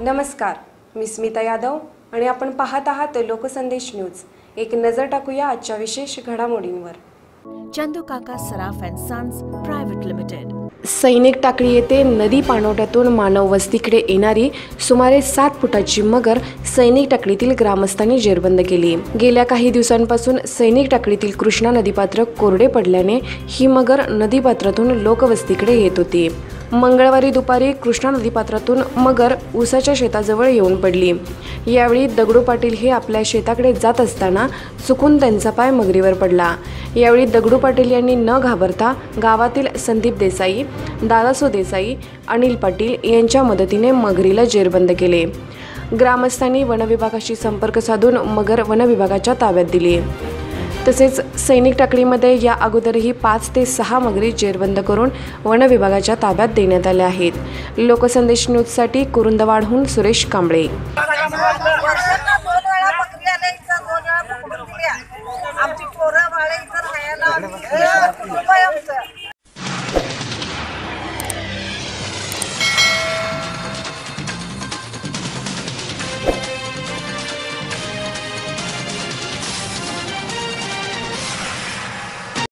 नमस्कार, मी स्मिता यादव आणि आपण पाहत आहात लोकसंदेश न्यूज। एक नजर टाकूया आजच्या विशेष घडामोडींवर। चंदू काका सराफ अँड सन्स प्रायव्हेट लिमिटेड। सैनिक टाकळी येथे नदी पाणवठ्यातून मानव वस्तीकडे येणारी सुमारे 7 फुटाची मगर सैनिक टाकळीतील ग्रामस्थांनी जेरबंद केली। गेल्या काही दिवसांपासून सैनिक टाकळीतील कृष्णा नदीपात्र कोरडे पडल्याने ही मगर नदीपात्रातून लोकवस्तीकडे येत होती। मंगळवारी दुपारी कृष्णा नदीपात्रातून मगर ऊसाच्या शेताजवळ येऊन पडली। यावेळी दगडू पाटील हे आपल्या शेताकडे जात असताना चुकून त्यांचा पाय मगरीवर पडला। यावेळी दगडू पाटील यांनी न घाबरता गावातील संदीप देसाई, दादासो देसाई, अनिल पाटील यांच्या मदतीने मगरीला जेरबंद केले। ग्रामस्थांनी वनविभागाशी संपर्क साधून मगर वनविभागाच्या ताब्यात दिली। तसेच सैनिक टाकळीमध्ये या अगोदरही 5 ते 6 मगरी जेरबंद करून वनविभागाच्या ताब्यात देण्यात आल्या आहेत। लोकसंदेश न्यूजसाठी कुरुंदवाडहून सुरेश कांबळे। आमची पोरं बाळे इतर